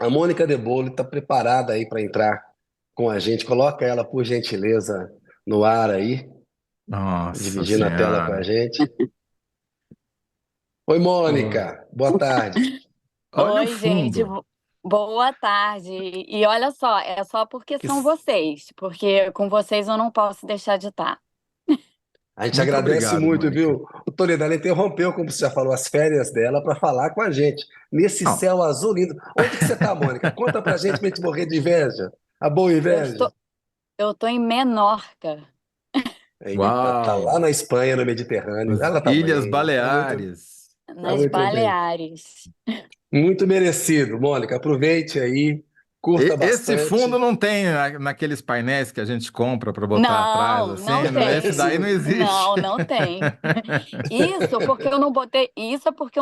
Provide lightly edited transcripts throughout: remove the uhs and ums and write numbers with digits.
A Mônica De Bolle está preparada aí para entrar com a gente. Coloca ela, por gentileza, no ar aí, Nossa dividindo a tela com a Senhora. gente. Oi, Ô, Mônica. Boa tarde. olha o Oi, gente, fundo. boa tarde. E olha só, é só porque Que são vocês, porque com vocês eu não posso deixar de estar. A gente Muito agradece obrigado, muito, Mônica. viu? O Toledo, ela interrompeu, como você já falou, as férias dela para falar com a gente. Nesse Não. céu azul lindo. Onde que você tá, Mônica? Conta pra gente morrer de inveja. A boa Eu inveja. estou, eu estou em Menorca, Eita, tá lá Uau! na Espanha, no Mediterrâneo. As Ela tá Ilhas bem, Baleares. tá nas muito bem. Baleares. Muito merecido, Mônica. Aproveite aí, curta Esse fundo bastante. não tem naqueles painéis que a gente compra para botar atrás, Não, não assim? Esse tem. Esse daí não existe. Não, não tem. Isso é porque eu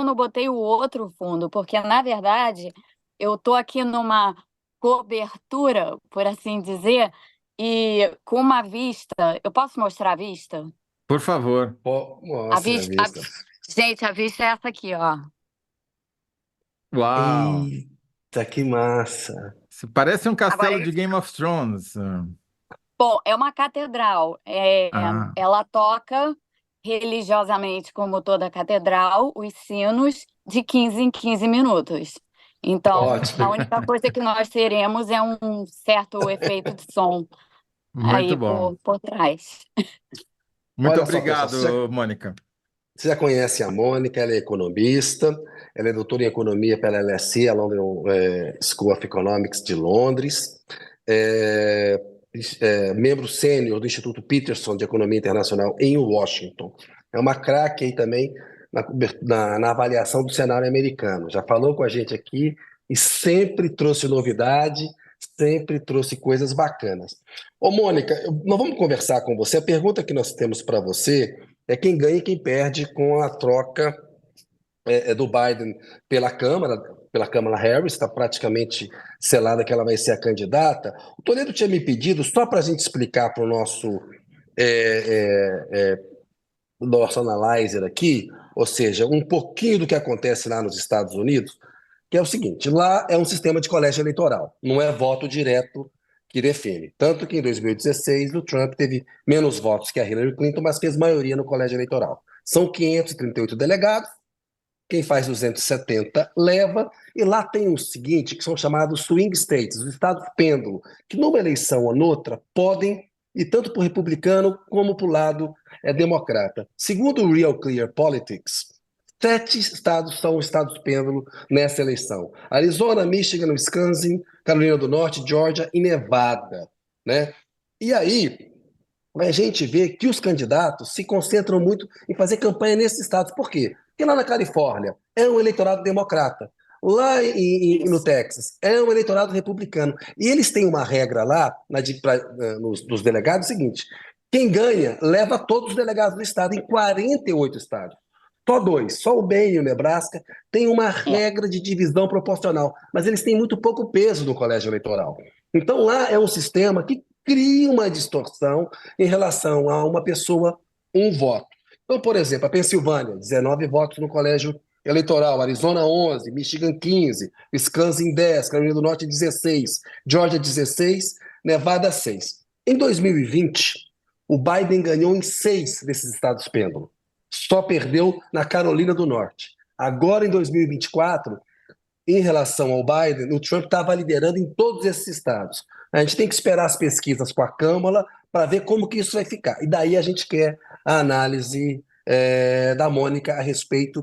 não botei o outro fundo, porque na verdade eu tô aqui numa cobertura, por assim dizer, e com uma vista. Eu posso mostrar a vista? Por favor. Pô, A mostre a vista, vista. gente, a vista é essa aqui, ó. Uau! Eita, que massa. Isso parece um Agora, castelo de Game of Thrones. bom, é uma catedral. Ah, Ela toca religiosamente, como toda catedral, os sinos de 15 em 15 minutos. Então, a Ótimo. única coisa que nós teremos é um certo efeito de som muito aí bom. por trás. Muito Olha só, pessoal, obrigado, Mônica. você já conhece a Mônica, ela é economista, ela é doutora em economia pela LSE, a London School of Economics de Londres, é, membro sênior do Instituto Peterson de Economia Internacional em Washington. É uma craque aí também na avaliação do cenário americano. Já falou com a gente aqui e sempre trouxe novidade, sempre trouxe coisas bacanas. Ô, Mônica, nós vamos conversar com você. A pergunta que nós temos para você é quem ganha e quem perde com a troca do Biden pela Câmara Harris, está praticamente selada que ela vai ser a candidata. O Toledo tinha me pedido, só para a gente explicar para o nosso analyzer aqui, ou seja, um pouquinho do que acontece lá nos Estados Unidos, que é o seguinte: lá é um sistema de colégio eleitoral, não é voto direto que define. Tanto que em 2016 o Trump teve menos votos que a Hillary Clinton, mas fez maioria no colégio eleitoral. São 538 delegados, quem faz 270 leva, e lá tem o seguinte, que são chamados swing states, os estados pêndulo, que numa eleição ou noutra podem ir tanto para o republicano como para o lado democrata. Segundo o Real Clear Politics, 7 estados são estados pêndulo nessa eleição: Arizona, Michigan, Wisconsin, Carolina do Norte, Georgia e Nevada, né? E aí a gente vê que os candidatos se concentram muito em fazer campanha nesses estados. Por quê? Porque lá na Califórnia é um eleitorado democrata. Lá no Texas é um eleitorado republicano. E eles têm uma regra lá, nos delegados, seguinte: quem ganha leva todos os delegados do estado, em 48 estados. Só dois, só o Maine e o Nebraska, tem uma É. regra de divisão proporcional, mas eles têm muito pouco peso no colégio eleitoral. Então lá é um sistema que cria uma distorção em relação a uma pessoa, um voto. Então, por exemplo, a Pensilvânia, 19 votos no colégio eleitoral, Arizona 11, Michigan 15, Wisconsin 10, Carolina do Norte 16, Georgia 16, Nevada 6. Em 2020, o Biden ganhou em 6 desses estados pêndulo. Só perdeu na Carolina do Norte. Agora, em 2024, em relação ao Biden, o Trump estava liderando em todos esses estados. A gente tem que esperar as pesquisas com a Câmara para ver como que isso vai ficar. E daí a gente quer a análise da Mônica a respeito,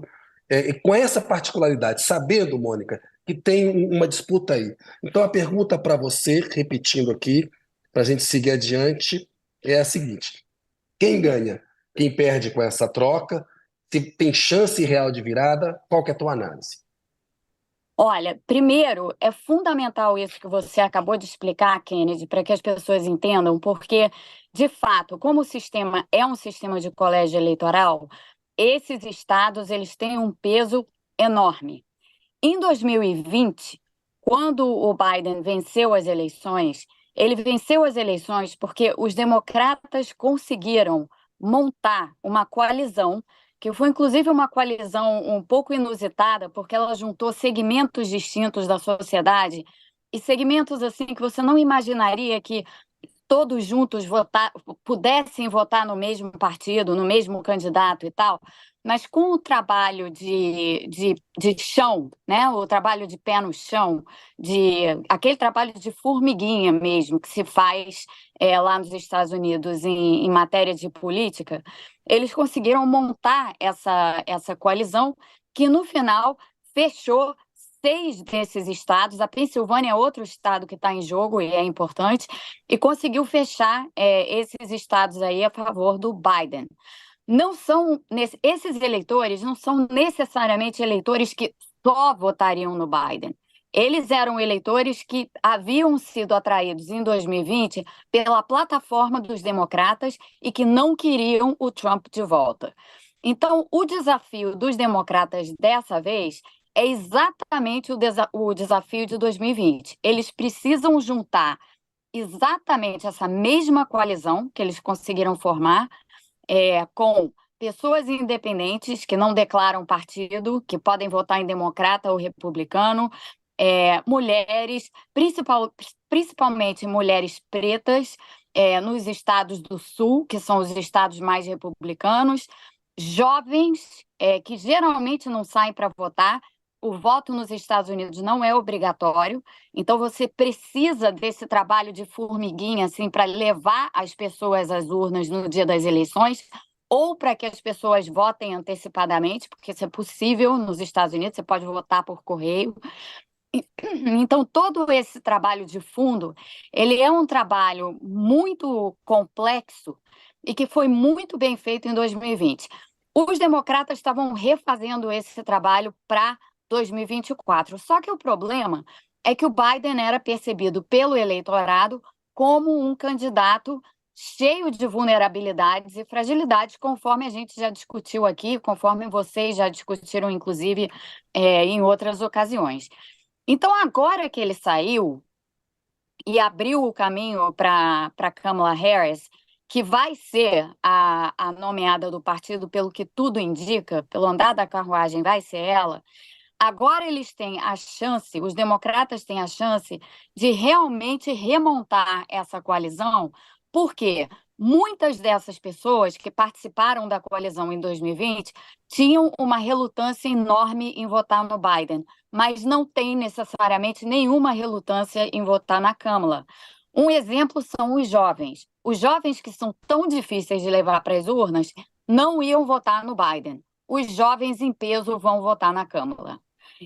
com essa particularidade, sabendo, Mônica, que tem uma disputa aí. Então a pergunta para você, repetindo aqui, para a gente seguir adiante, é a seguinte: quem ganha? Quem perde com essa troca? Se tem chance real de virada? Qual que é a tua análise? Olha, primeiro, é fundamental isso que você acabou de explicar, Kennedy, para que as pessoas entendam, porque, de fato, como o sistema é um sistema de colégio eleitoral, esses estados eles têm um peso enorme. Em 2020, quando o Biden venceu as eleições, ele venceu as eleições porque os democratas conseguiram montar uma coalizão que foi inclusive uma coalizão um pouco inusitada, porque ela juntou segmentos distintos da sociedade e segmentos assim que você não imaginaria que todos juntos pudessem votar no mesmo partido, no mesmo candidato e tal, mas com o trabalho de chão, né? O trabalho de pé no chão, aquele trabalho de formiguinha mesmo que se faz lá nos Estados Unidos em matéria de política, eles conseguiram montar essa coalizão que, no final, fechou 6 desses estados. A Pensilvânia é outro estado que está em jogo e é importante, e conseguiu fechar esses estados aí a favor do Biden. Esses eleitores não são necessariamente eleitores que só votariam no Biden. Eles eram eleitores que haviam sido atraídos em 2020 pela plataforma dos democratas e que não queriam o Trump de volta. Então, o desafio dos democratas dessa vez é exatamente o desafio de 2020. Eles precisam juntar exatamente essa mesma coalizão que eles conseguiram formar com pessoas independentes que não declaram partido, que podem votar em democrata ou republicano, mulheres, principalmente mulheres pretas, nos estados do Sul, que são os estados mais republicanos, jovens que geralmente não saem para votar. O voto nos Estados Unidos não é obrigatório, então você precisa desse trabalho de formiguinha assim, para levar as pessoas às urnas no dia das eleições, ou para que as pessoas votem antecipadamente, porque isso é possível nos Estados Unidos, você pode votar por correio. Então, todo esse trabalho de fundo, ele é um trabalho muito complexo e que foi muito bem feito em 2020. Os democratas estavam refazendo esse trabalho para 2024. Só que o problema é que o Biden era percebido pelo eleitorado como um candidato cheio de vulnerabilidades e fragilidades, conforme a gente já discutiu aqui, conforme vocês já discutiram, inclusive, em outras ocasiões. Então, agora que ele saiu e abriu o caminho para Kamala Harris, que vai ser a nomeada do partido, pelo que tudo indica, pelo andar da carruagem, vai ser ela. Agora eles têm a chance, os democratas têm a chance de realmente remontar essa coalizão, porque muitas dessas pessoas que participaram da coalizão em 2020 tinham uma relutância enorme em votar no Biden, mas não tem necessariamente nenhuma relutância em votar na Kamala. Um exemplo são os jovens. Os jovens que são tão difíceis de levar para as urnas não iam votar no Biden. Os jovens em peso vão votar na Kamala.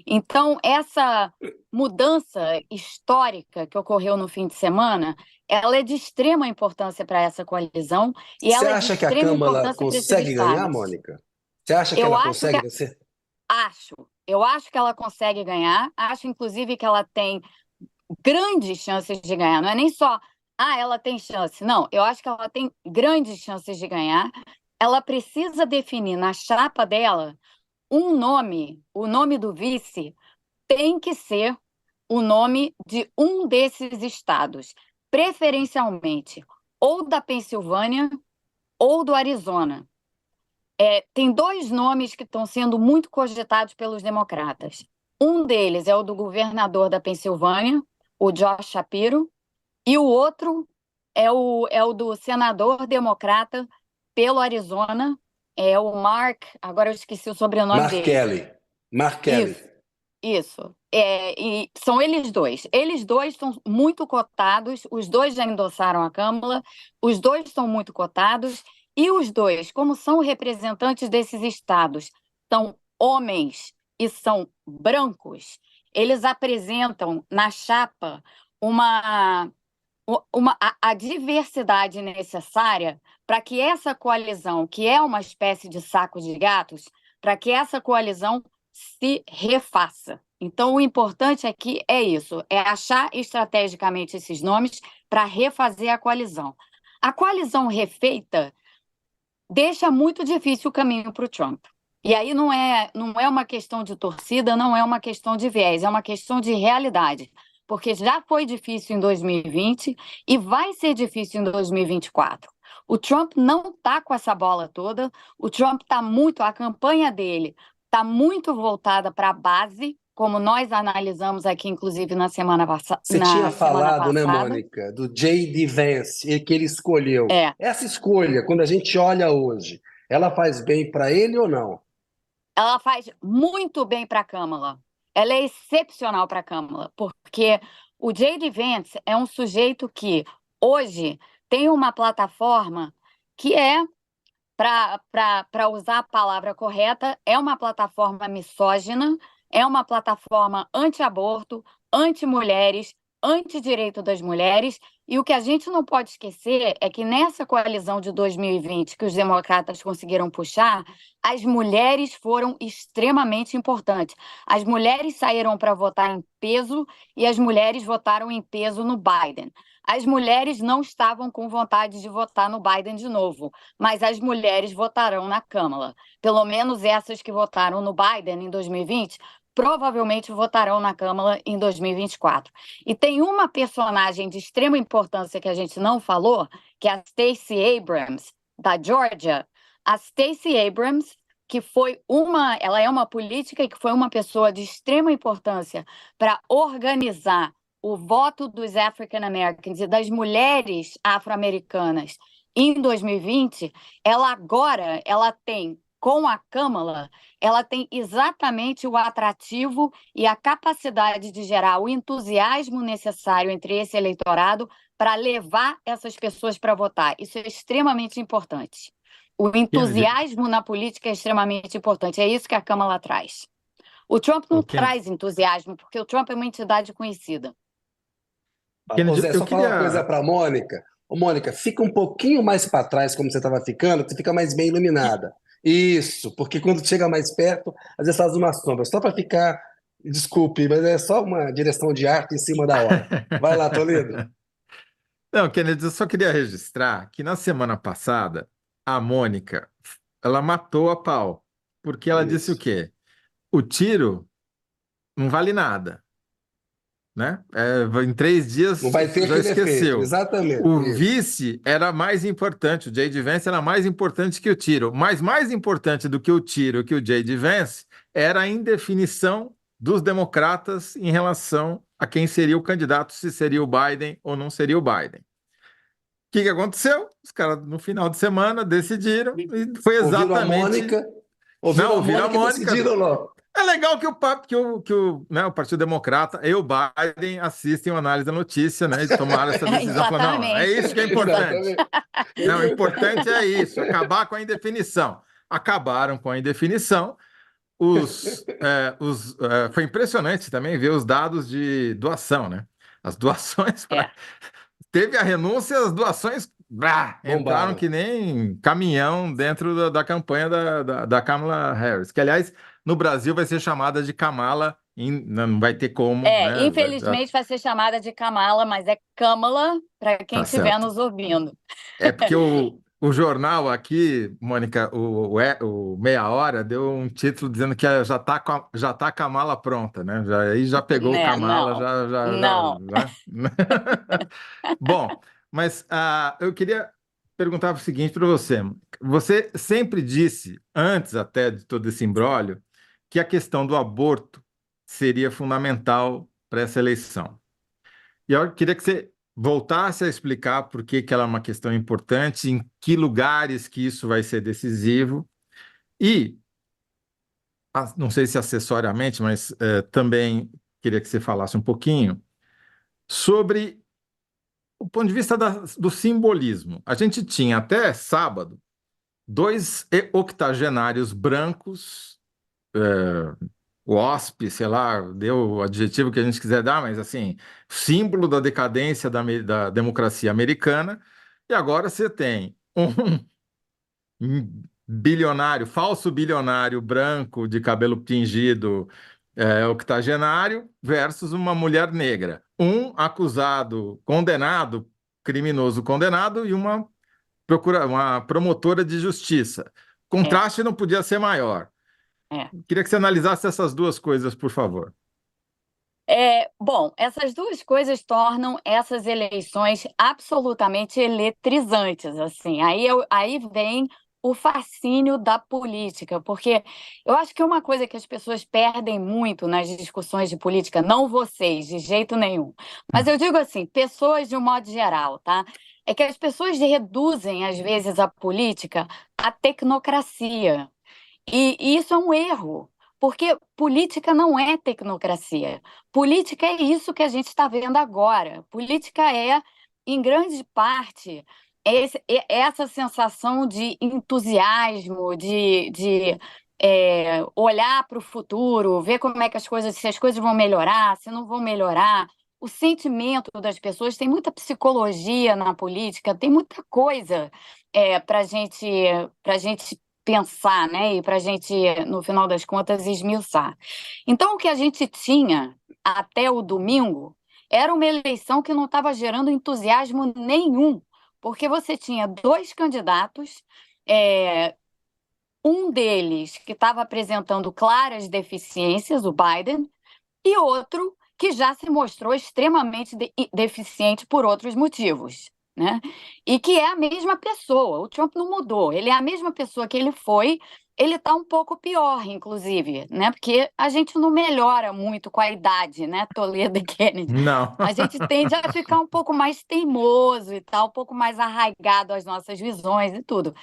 Então, essa mudança histórica que ocorreu no fim de semana, ela é de extrema importância para essa coalizão e Você ela é de acha que a extrema Câmara importância para esses consegue ganhar, estados. Mônica? Você acha que Eu ela acho consegue vencer? Eu acho que ela consegue ganhar, acho inclusive que ela tem grandes chances de ganhar, não é nem só, ela tem chance, não, eu acho que ela tem grandes chances de ganhar. Ela precisa definir na chapa dela um nome, o nome do vice tem que ser o nome de um desses estados, preferencialmente ou da Pensilvânia ou do Arizona. Tem 2 nomes que estão sendo muito cogitados pelos democratas. Um deles é o do governador da Pensilvânia, o Josh Shapiro, e o outro é o do senador democrata pelo Arizona, o Mark, agora eu esqueci o sobrenome Mark dele. Kelly. Mark Kelly. Isso. E são eles dois. Eles dois estão muito cotados, os dois já endossaram a Câmara, os dois estão muito cotados, e os dois, como são representantes desses estados, são homens e são brancos, eles apresentam na chapa a diversidade necessária para que essa coalizão, que é uma espécie de saco de gatos, para que essa coalizão se refaça. Então, o importante aqui é isso, é achar estrategicamente esses nomes para refazer a coalizão. A coalizão refeita deixa muito difícil o caminho para o Trump. E aí não é uma questão de torcida, não é uma questão de viés, é uma questão de realidade. Porque já foi difícil em 2020 e vai ser difícil em 2024. O Trump não está com essa bola toda, o Trump está muito, a campanha dele está muito voltada para a base, como nós analisamos aqui, inclusive, na semana Você tinha falado, né, passada. Mônica, do J.D. Vance, e que ele escolheu. É. Essa escolha, quando a gente olha hoje, ela faz bem para ele ou não? Ela faz muito bem para a Câmara. Ela é excepcional para a Câmara, porque o J.D. Vance é um sujeito que hoje tem uma plataforma que é, para usar a palavra correta, é uma plataforma misógina, é uma plataforma anti-aborto, anti-mulheres, anti-direito das mulheres. E o que a gente não pode esquecer é que nessa coalizão de 2020 que os democratas conseguiram puxar, as mulheres foram extremamente importantes. As mulheres saíram para votar em peso e as mulheres votaram em peso no Biden. As mulheres não estavam com vontade de votar no Biden de novo, mas as mulheres votarão na Câmara. Pelo menos essas que votaram no Biden em 2020 provavelmente votarão na Câmara em 2024. E tem uma personagem de extrema importância que a gente não falou, que é a Stacey Abrams, da Georgia. A Stacey Abrams, ela é uma política e que foi uma pessoa de extrema importância para organizar o voto dos African Americans e das mulheres afro-americanas em 2020, ela tem, com a Câmara, ela tem exatamente o atrativo e a capacidade de gerar o entusiasmo necessário entre esse eleitorado para levar essas pessoas para votar. Isso é extremamente importante. O entusiasmo na política é extremamente importante. É isso que a Câmara traz. O Trump não traz entusiasmo, porque o Trump é uma entidade conhecida. Ô Zé, só falar uma coisa para a Mônica. Ô, Mônica, fica um pouquinho mais para trás, como você estava ficando, que você fica mais bem iluminada. Isso, porque quando chega mais perto, às vezes faz uma sombra. Só para ficar, desculpe, mas é só uma direção de arte em cima da hora. Vai lá, Toledo. Não, Kennedy, eu só queria registrar que na semana passada, a Mônica, ela matou a pau, porque ela disse o Isso. quê? O tiro não vale nada, né? Em 3 dias Não vai ter já aquele efeito, esqueceu. exatamente. O Isso. vice era mais importante, o J.D. Vance era mais importante que o tiro, mas mais importante do que o tiro, que o J.D. Vance, era a indefinição dos democratas em relação a quem seria o candidato, se seria o Biden ou não seria o Biden. O que aconteceu? Os caras, no final de semana, decidiram e foi Ouviram a exatamente... Mônica, Não, ouviram a e Mônica. decidiram logo. É legal que o Partido Democrata e o Biden assistem uma análise da notícia, né? E tomaram essa decisão. Falaram, não, é isso que é importante. Não, o importante é isso, acabar com a indefinição. Acabaram com a indefinição. Foi impressionante também ver os dados de doação, né? As doações Teve a renúncia, as doações entraram que nem caminhão dentro da campanha da Kamala Harris, que, aliás, no Brasil vai ser chamada de Kamala, não vai ter como. Né? Infelizmente vai ser chamada de Kamala, mas é Kamala para quem estiver nos ouvindo. É porque o jornal aqui, Mônica, o Meia Hora, deu um título dizendo que já tá com a mala pronta, né? Aí já pegou o Kamala, Não. já. Bom, mas eu queria perguntar o seguinte para você. Você sempre disse, antes até de todo esse imbróglio, que a questão do aborto seria fundamental para essa eleição. E eu queria que você voltasse a explicar por que ela é uma questão importante, em que lugares que isso vai ser decisivo e, não sei se acessoriamente, mas também queria que você falasse um pouquinho sobre o ponto de vista do simbolismo. A gente tinha até sábado 2 octogenários brancos, WASP, sei lá, deu o adjetivo que a gente quiser dar, mas assim, símbolo da decadência da democracia americana, e agora você tem um bilionário, falso bilionário branco de cabelo tingido, octogenário, versus uma mulher negra. Um acusado, condenado, criminoso condenado, e uma promotora de justiça. O contraste não podia ser maior. Queria que você analisasse essas duas coisas, por favor. Bom, essas duas coisas tornam essas eleições absolutamente eletrizantes, assim. Aí vem o fascínio da política, porque eu acho que uma coisa que as pessoas perdem muito nas discussões de política, não vocês, de jeito nenhum, mas eu digo assim, pessoas de um modo geral, tá? É que as pessoas reduzem, às vezes, a política à tecnocracia. E isso é um erro, porque política não é tecnocracia. Política é isso que a gente está vendo agora. Política é, em grande parte, essa sensação de entusiasmo, de olhar para o futuro, ver como é que se as coisas vão melhorar, se não vão melhorar. O sentimento das pessoas, tem muita psicologia na política, tem muita coisa para gente pensar, né? E para a gente, no final das contas, esmiuçar. Então, o que a gente tinha até o domingo era uma eleição que não estava gerando entusiasmo nenhum, porque você tinha dois candidatos, um deles que estava apresentando claras deficiências, o Biden, e outro que já se mostrou extremamente deficiente por outros motivos, né? E que é a mesma pessoa. O Trump não mudou, ele é a mesma pessoa que ele foi. Ele está um pouco pior, inclusive, né? Porque a gente não melhora muito com a idade, né, Toledo e Kennedy? Não. A gente tende a ficar um pouco mais teimoso e tal, um pouco mais arraigado às nossas visões e tudo.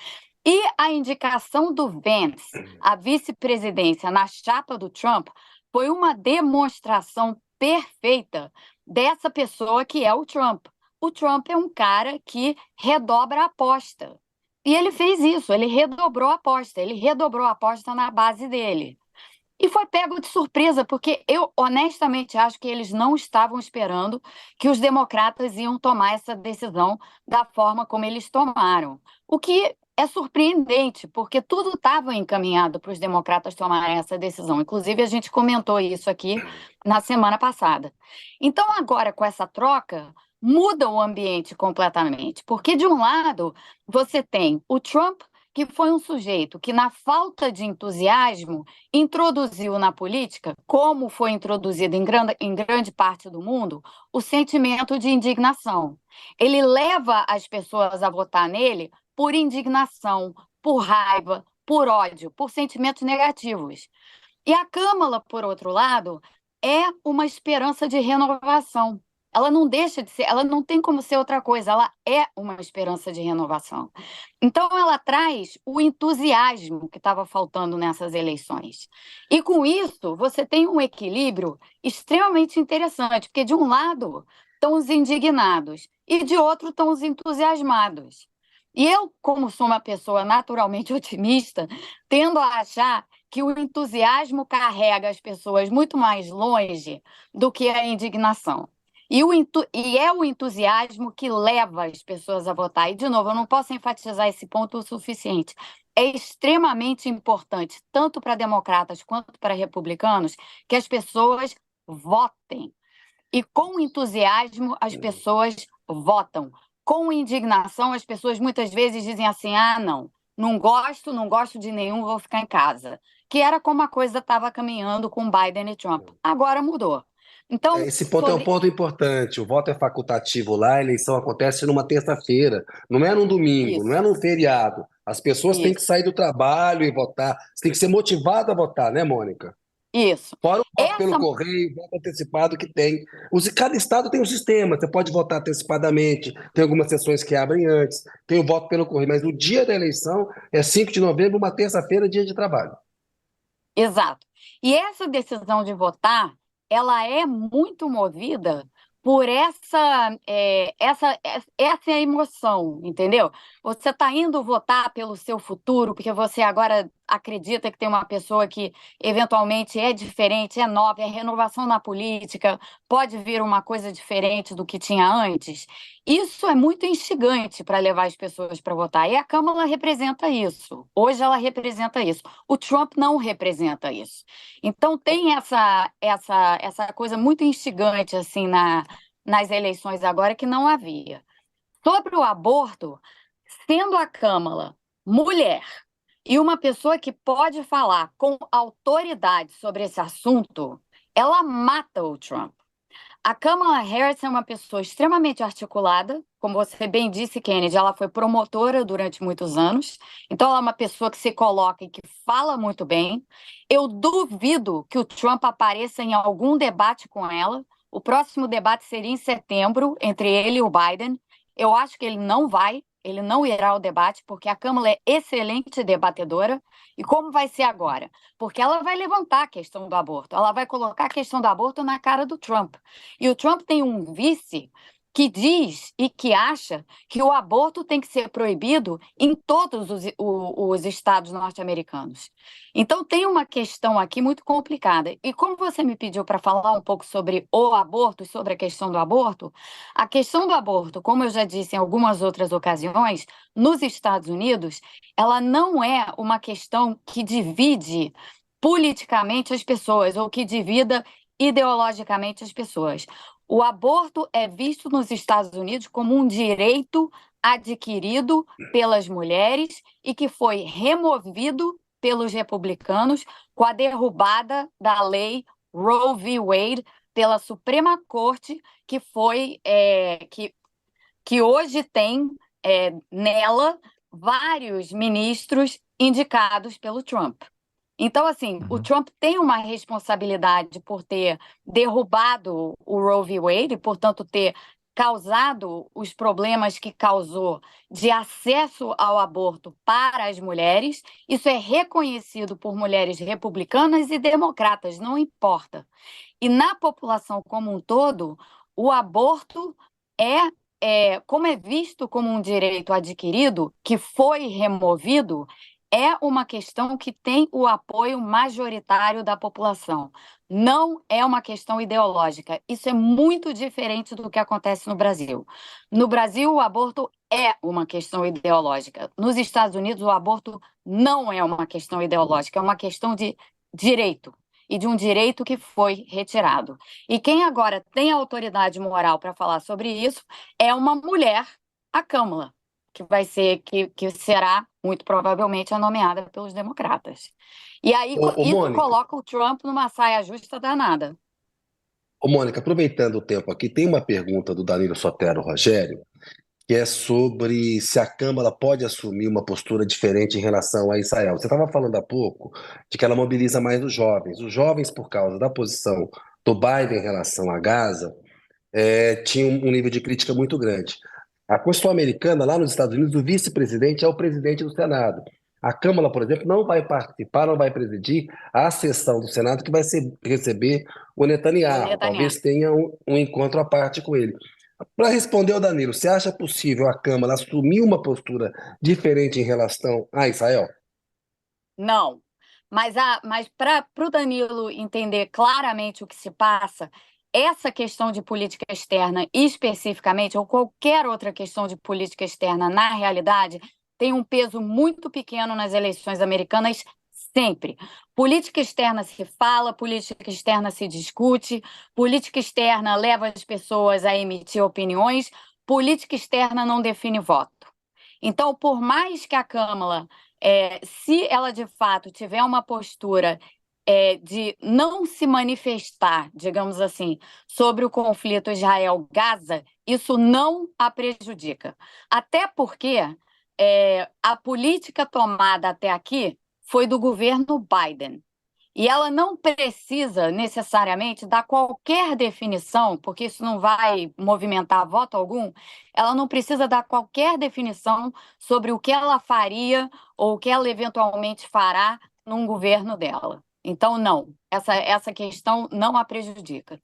E a indicação do Vance à vice-presidência na chapa do Trump foi uma demonstração perfeita dessa pessoa que é o Trump. O Trump é um cara que redobra a aposta. E ele fez isso, ele redobrou a aposta na base dele. E foi pego de surpresa, porque eu honestamente acho que eles não estavam esperando que os democratas iam tomar essa decisão da forma como eles tomaram. O que é surpreendente, porque tudo estava encaminhado para os democratas tomarem essa decisão. Inclusive, a gente comentou isso aqui na semana passada. Então, agora, com essa troca, muda o ambiente completamente, porque, de um lado, você tem o Trump, que foi um sujeito que, na falta de entusiasmo, introduziu na política, como foi introduzido em grande parte do mundo, o sentimento de indignação. Ele leva as pessoas a votar nele por indignação, por raiva, por ódio, por sentimentos negativos. E a Câmara, por outro lado, é uma esperança de renovação. Ela não deixa de ser, ela não tem como ser outra coisa, ela é uma esperança de renovação. Então, ela traz o entusiasmo que estava faltando nessas eleições. E com isso, você tem um equilíbrio extremamente interessante, porque de um lado estão os indignados e de outro estão os entusiasmados. E eu, como sou uma pessoa naturalmente otimista, tendo a achar que o entusiasmo carrega as pessoas muito mais longe do que a indignação. E é o entusiasmo que leva as pessoas a votar. E, de novo, eu não posso enfatizar esse ponto o suficiente. É extremamente importante, tanto para democratas quanto para republicanos, que as pessoas votem. E com entusiasmo, as pessoas votam. Com indignação, as pessoas muitas vezes dizem assim: ah, não gosto de nenhum, vou ficar em casa. Que era como a coisa estava caminhando com Biden e Trump. Agora mudou. Então, Esse ponto é um ponto importante. O voto é facultativo lá, a eleição acontece numa terça-feira, não é num domingo, não é isso, num feriado. As pessoas têm que isso, sair do trabalho e votar. Você tem que ser motivado a votar, né, Mônica? isso. Fora o voto pelo Essa, correio, o voto antecipado que tem. Cada estado tem um sistema, você pode votar antecipadamente, tem algumas sessões que abrem antes, tem o voto pelo correio, mas o dia da eleição é 5 de novembro, uma terça-feira, dia de trabalho. exato. E essa decisão de votar, ela é muito movida por essa emoção, entendeu? Você está indo votar pelo seu futuro, porque você agora acredita que tem uma pessoa que eventualmente é diferente, é nova, é renovação na política, pode vir uma coisa diferente do que tinha antes. Isso é muito instigante para levar as pessoas para votar. E a Câmara representa isso. Hoje ela representa isso. O Trump não representa isso. Então tem essa coisa muito instigante assim nas eleições agora que não havia. Sobre o aborto, sendo a Câmara mulher e uma pessoa que pode falar com autoridade sobre esse assunto, ela mata o Trump. A Kamala Harris é uma pessoa extremamente articulada, como você bem disse, Kennedy, ela foi promotora durante muitos anos, então ela é uma pessoa que se coloca e que fala muito bem. Eu duvido que o Trump apareça em algum debate com ela. O próximo debate seria em setembro, entre ele e o Biden. Eu acho que ele não vai, ele não irá ao debate, porque a Kamala é excelente debatedora. E como vai ser agora? Porque ela vai levantar a questão do aborto, ela vai colocar a questão do aborto na cara do Trump. E o Trump tem um vice que diz e que acha que o aborto tem que ser proibido em todos os estados norte-americanos. Então, tem uma questão aqui muito complicada. E como você me pediu para falar um pouco sobre o aborto e sobre a questão do aborto, como eu já disse em algumas outras ocasiões, nos Estados Unidos, ela não é uma questão que divide politicamente as pessoas ou que divida ideologicamente as pessoas. O aborto é visto nos Estados Unidos como um direito adquirido pelas mulheres e que foi removido pelos republicanos com a derrubada da lei Roe v. Wade pela Suprema Corte, que foi que hoje tem nela vários ministros indicados pelo Trump. Então, assim, o Uhum. Trump tem uma responsabilidade por ter derrubado o Roe v. Wade, e, portanto, ter causado os problemas que causou de acesso ao aborto para as mulheres. Isso é reconhecido por mulheres republicanas e democratas, não importa. E na população como um todo, o aborto como é visto como um direito adquirido, que foi removido, é uma questão que tem o apoio majoritário da população. Não é uma questão ideológica. Isso é muito diferente do que acontece no Brasil. No Brasil, o aborto é uma questão ideológica. Nos Estados Unidos, o aborto não é uma questão ideológica, é uma questão de direito e de um direito que foi retirado. E quem agora tem autoridade moral para falar sobre isso é uma mulher, a Câmara, que será muito provavelmente a nomeada pelos democratas. E aí Ô, isso Mônica, coloca o Trump numa saia justa danada. Mônica, aproveitando o tempo aqui, tem uma pergunta do Danilo Sotero Rogério, que é sobre se a Câmara pode assumir uma postura diferente em relação a Israel. Você estava falando há pouco de que ela mobiliza mais os jovens. Os jovens, por causa da posição do Biden em relação a Gaza, tinham um nível de crítica muito grande. A Constituição Americana, lá nos Estados Unidos, o vice-presidente é o presidente do Senado. A Câmara, por exemplo, não vai participar, não vai presidir a sessão do Senado que vai receber o O Netanyahu. Netanyahu. Talvez tenha um encontro à parte com ele. Para responder ao Danilo, você acha possível a Câmara assumir uma postura diferente em relação a Israel? Não. Mas para o Danilo entender claramente o que se passa, essa questão de política externa especificamente, ou qualquer outra questão de política externa na realidade, tem um peso muito pequeno nas eleições americanas sempre. Política externa se fala, política externa se discute, política externa leva as pessoas a emitir opiniões, política externa não define voto. Então, por mais que a Câmara se ela de fato tiver uma postura de não se manifestar, digamos assim, sobre o conflito Israel-Gaza, isso não a prejudica. Até porque a política tomada até aqui foi do governo Biden. E ela não precisa necessariamente dar qualquer definição, porque isso não vai movimentar voto algum, ela não precisa dar qualquer definição sobre o que ela faria ou o que ela eventualmente fará num governo dela. Então, não, essa questão não a prejudica.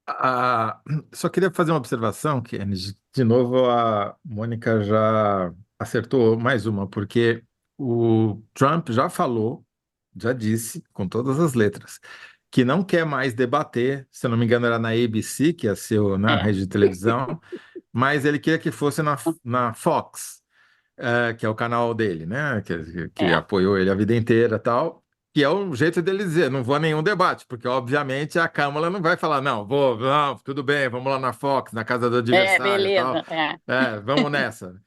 Ah, só queria fazer uma observação, Kennedy. De novo, a Mônica já acertou mais uma, porque o Trump já falou, já disse, com todas as letras, que não quer mais debater, se eu não me engano, era na ABC, que é a na É, rede de televisão, mas ele queria que fosse na Fox, que é o canal dele, né? Que é, apoiou ele a vida inteira e tal. Que é o jeito dele dizer, não vou a nenhum debate, porque obviamente a Câmara não vai falar, não, vou, não, tudo bem, vamos lá na Fox, na casa do adversário e tal. beleza, é. Vamos nessa.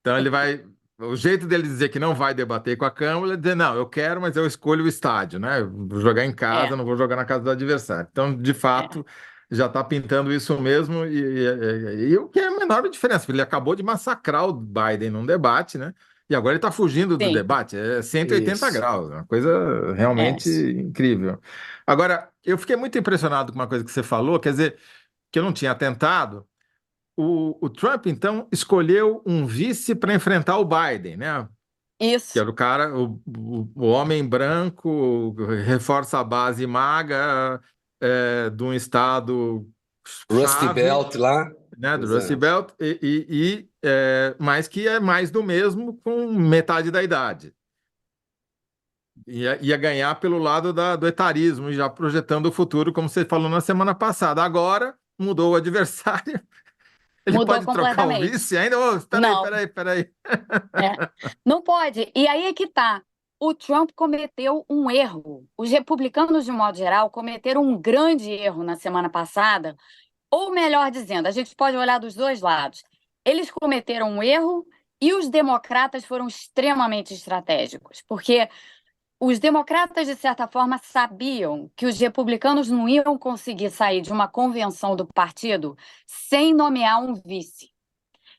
Então ele vai. O jeito dele dizer que não vai debater com a Câmara é dizer, não, eu quero, mas eu escolho o estádio, né? Eu vou jogar em casa, É, não vou jogar na casa do adversário. Então, de é. fato, já está pintando isso mesmo, e o que é a menor diferença, porque ele acabou de massacrar o Biden num debate, né? E agora ele está fugindo do Sim, debate, é 180 Isso. graus, uma coisa realmente é. incrível. Agora, eu fiquei muito impressionado com uma coisa que você falou, quer dizer, que eu não tinha atentado. O Trump, então, escolheu um vice para enfrentar o Biden, né? Que Isso. era o cara, o homem branco, reforça a base maga de um estado Rusty chave, Belt lá. né, do Rust Exato. Belt, mas que é mais do mesmo com metade da idade. Ia ganhar pelo lado do etarismo, já projetando o futuro, como você falou na semana passada. Agora mudou o adversário. Ele Mudou pode trocar o completamente. vice ainda? Oh, espera Não, aí, espera aí. é. Não pode. E aí é que tá. O Trump cometeu um erro. Os republicanos, de modo geral, cometeram um grande erro na semana passada, ou melhor dizendo, a gente pode olhar dos dois lados. Eles cometeram um erro e os democratas foram extremamente estratégicos, porque os democratas, de certa forma, sabiam que os republicanos não iam conseguir sair de uma convenção do partido sem nomear um vice.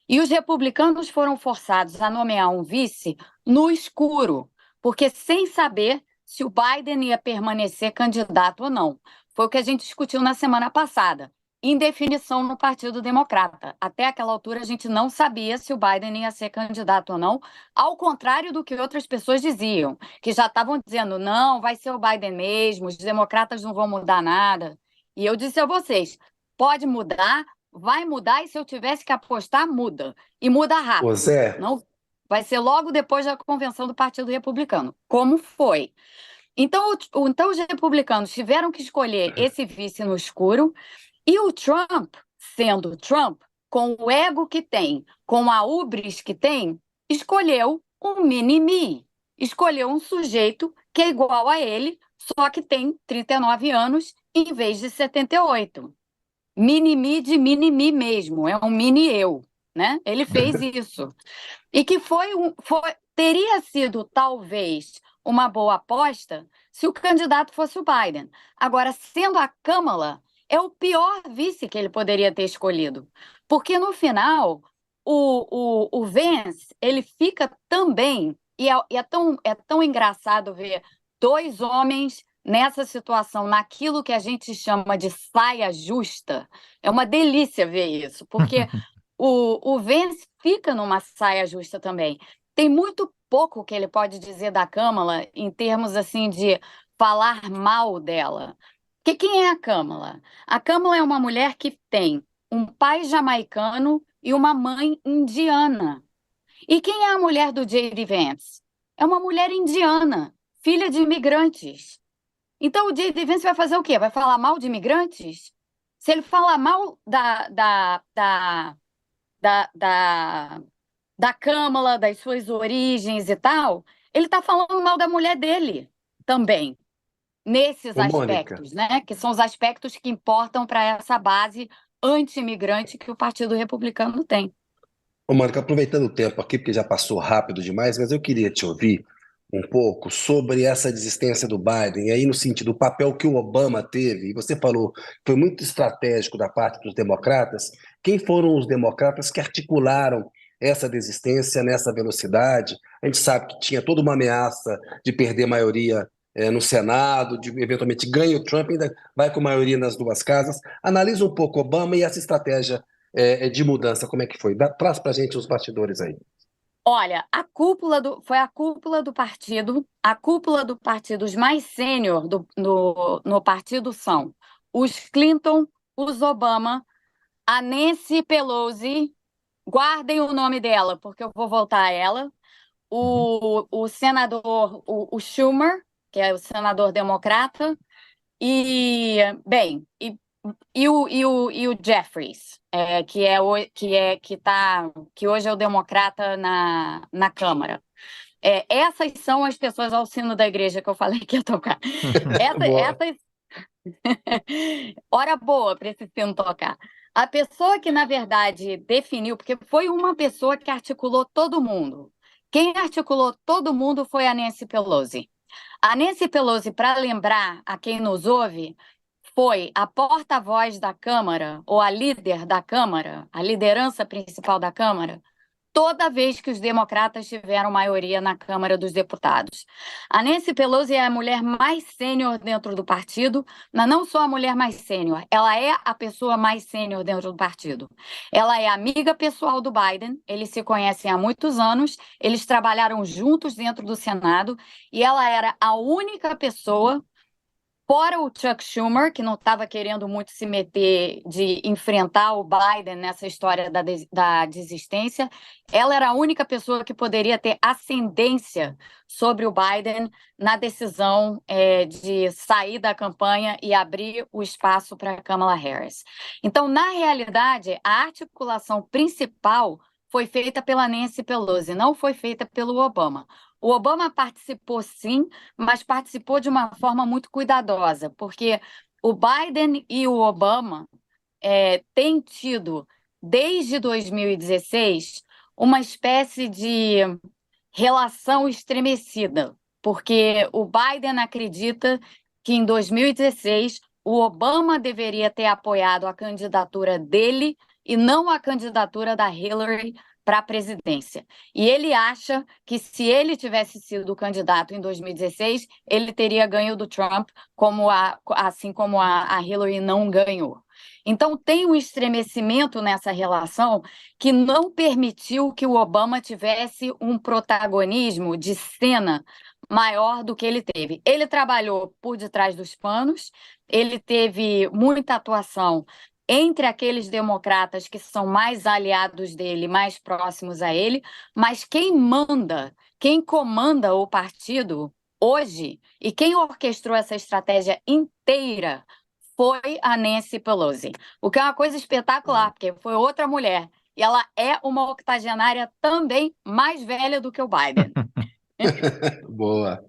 E os republicanos foram forçados a nomear um vice no escuro, porque sem saber se o Biden ia permanecer candidato ou não. Foi o que a gente discutiu na semana passada. Indefinição no Partido Democrata. Até aquela altura, a gente não sabia se o Biden ia ser candidato ou não, ao contrário do que outras pessoas diziam, que já estavam dizendo, não, vai ser o Biden mesmo, os democratas não vão mudar nada. E eu disse a vocês, pode mudar, vai mudar, e se eu tivesse que apostar, muda. E muda Ô, rápido. Zé, Não vai ser logo depois da convenção do Partido Republicano. Como foi? Então os republicanos tiveram que escolher esse vice no escuro, e o Trump, sendo Trump, com o ego que tem, com a ubris que tem, escolheu um mini-me. Escolheu um sujeito que é igual a ele, só que tem 39 anos em vez de 78. Mini-me de mini-me mesmo, é um mini-eu, né? Ele fez isso. E que teria sido, talvez, uma boa aposta se o candidato fosse o Biden. Agora, sendo a Kamala, é o pior vice que ele poderia ter escolhido. Porque, no final, o Vance, ele fica também, é tão engraçado ver dois homens nessa situação, naquilo que a gente chama de saia justa. É uma delícia ver isso, porque o Vance fica numa saia justa também. Tem muito pouco que ele pode dizer da Kamala em termos assim de falar mal dela. Porque quem é a Kamala? A Kamala é uma mulher que tem um pai jamaicano e uma mãe indiana. E quem é a mulher do J.D. Vance? É uma mulher indiana, filha de imigrantes. Então o J.D. Vance vai fazer o quê? Vai falar mal de imigrantes? Se ele falar mal da da Câmara, das suas origens e tal, ele está falando mal da mulher dele também, nesses ô Mônica, aspectos, né? Que são os aspectos que importam para essa base anti-imigrante que o Partido Republicano tem. Ô, Mônica, aproveitando o tempo aqui, porque já passou rápido demais, mas eu queria te ouvir um pouco sobre essa desistência do Biden, e aí no sentido do papel que o Obama teve, e você falou que foi muito estratégico da parte dos democratas. Quem foram os democratas que articularam essa desistência nessa velocidade? A gente sabe que tinha toda uma ameaça de perder maioria no Senado, de eventualmente ganha o Trump, ainda vai com maioria nas duas casas. Analisa um pouco Obama e essa estratégia de mudança, como é que foi? Traz pra gente os bastidores aí. Olha, foi a cúpula do partido, os mais sênior no partido são os Clinton, os Obama, a Nancy Pelosi, guardem o nome dela, porque eu vou voltar a ela, Uhum. o senador, o Schumer, que é o senador democrata, e, bem, e o Jeffries, que hoje é o democrata na Câmara. Essas são as pessoas ao sino da igreja que eu falei que ia tocar. Boa. Essas hora boa para esse sino tocar. A pessoa que, na verdade, definiu, porque foi uma pessoa que articulou todo mundo. Quem articulou todo mundo foi a Nancy Pelosi. A Nancy Pelosi, para lembrar a quem nos ouve, foi a porta-voz da Câmara, ou a líder da Câmara, a liderança principal da Câmara, toda vez que os democratas tiveram maioria na Câmara dos Deputados. A Nancy Pelosi é a mulher mais sênior dentro do partido, mas não só a mulher mais sênior, ela é a pessoa mais sênior dentro do partido. Ela é amiga pessoal do Biden, eles se conhecem há muitos anos, eles trabalharam juntos dentro do Senado, e ela era a única pessoa, fora o Chuck Schumer, que não estava querendo muito se meter de enfrentar o Biden nessa história da desistência, ela era a única pessoa que poderia ter ascendência sobre o Biden na decisão de sair da campanha e abrir o espaço para Kamala Harris. Então, na realidade, a articulação principal foi feita pela Nancy Pelosi, não foi feita pelo Obama. O Obama participou, sim, mas participou de uma forma muito cuidadosa, porque o Biden e o Obama têm tido, desde 2016, uma espécie de relação estremecida, porque o Biden acredita que em 2016 o Obama deveria ter apoiado a candidatura dele e não a candidatura da Hillary para a presidência. E ele acha que se ele tivesse sido o candidato em 2016, ele teria ganho do Trump, assim como a Hillary não ganhou. Então, tem um estremecimento nessa relação que não permitiu que o Obama tivesse um protagonismo de cena maior do que ele teve. Ele trabalhou por detrás dos panos, ele teve muita atuação entre aqueles democratas que são mais aliados dele, mais próximos a ele, mas quem manda, quem comanda o partido hoje e quem orquestrou essa estratégia inteira foi a Nancy Pelosi, o que é uma coisa espetacular, porque foi outra mulher, e ela é uma octogenária também mais velha do que o Biden. Boa.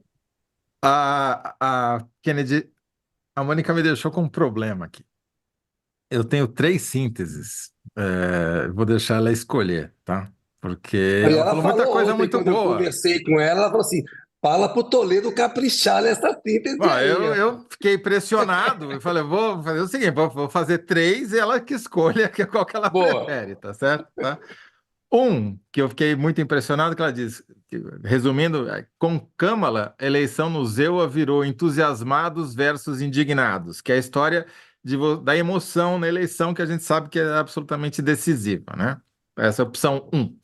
Kennedy, a Mônica me deixou com um problema aqui. Eu tenho 3 sínteses. Vou deixar ela escolher, tá? Porque E ela ela falou muita falou coisa ontem, muito quando eu boa. conversei com ela falou assim: fala pro Toledo caprichar nessa síntese Bom, aí. eu fiquei impressionado. Eu falei, vou fazer o seguinte, vou fazer 3 e ela que escolha qual que ela Boa. prefere, tá certo? Tá? Que eu fiquei muito impressionado, que ela diz, resumindo, com Kamala, a eleição no Iowa virou entusiasmados versus indignados, que é a história da emoção na eleição que a gente sabe que é absolutamente decisiva, né? Essa é a opção 1.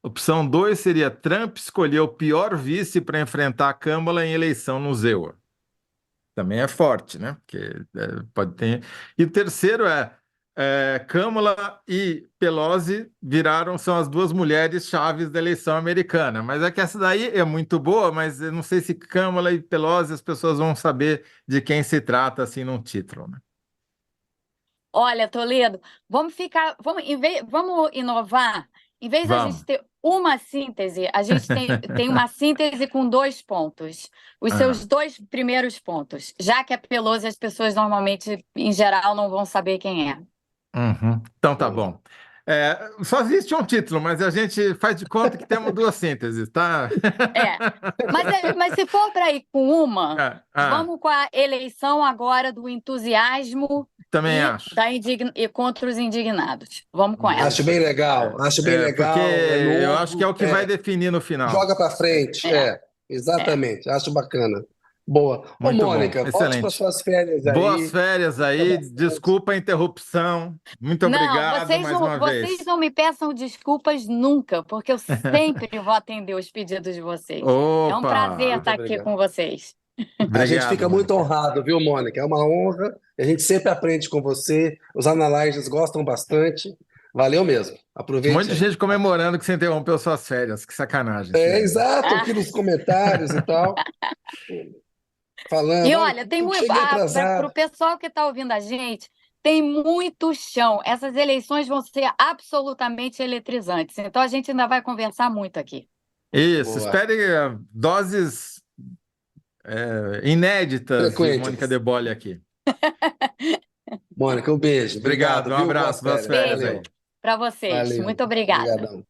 Opção 2 seria Trump escolher o pior vice para enfrentar a Kamala em eleição no Iowa. Também é forte, né? Porque pode ter. E o terceiro Kamala e Pelosi são as 2 mulheres chaves da eleição americana. Mas é que essa daí é muito boa, mas eu não sei se Kamala e Pelosi as pessoas vão saber de quem se trata assim num título, né? Olha, Toledo, vamos inovar. Em vez da gente Vamos. ter uma síntese, a gente tem uma síntese com 2 pontos. Os seus 2 primeiros pontos. Já que é Pelosi, as pessoas normalmente, em geral, não vão saber quem é. Uhum. Então tá bom. Só existe um título, mas a gente faz de conta que temos 2 sínteses, tá? Mas se for para ir com uma, Ah, vamos com a eleição agora do entusiasmo também acho. e contra os indignados. Vamos com ela. Acho bem legal, Porque é eu acho novo, que é o que vai definir no final. joga para frente, exatamente, acho bacana. Boa. Ô, Muito bom, Mônica, volte para excelente. suas férias aí. Boas férias aí, desculpa a interrupção. Muito obrigado mais uma vez. Vocês não me peçam desculpas nunca, porque eu sempre vou atender os pedidos de vocês. Opa! É um prazer Muito estar aqui obrigado. com vocês. A gente fica muito Mônica. honrado, viu, Mônica? É uma honra. A gente sempre aprende com você. Os analysts gostam bastante. Valeu mesmo. Um Aproveite monte de aí. gente comemorando que você interrompeu suas férias. Que sacanagem. Exato, aqui nos comentários e tal. Falando, E olha, olha, tem muito. cheguei Para atrasado. o pessoal que está ouvindo a gente, tem muito chão. Essas eleições vão ser absolutamente eletrizantes. Então a gente ainda vai conversar muito aqui. Isso, Boa. espere doses inéditas de Frequentes. Mônica De Bolle aqui. Mônica, um beijo. Obrigado, um viu? abraço, boas Boas férias Valeu. aí. Para vocês. Valeu. Muito obrigada. Obrigadão.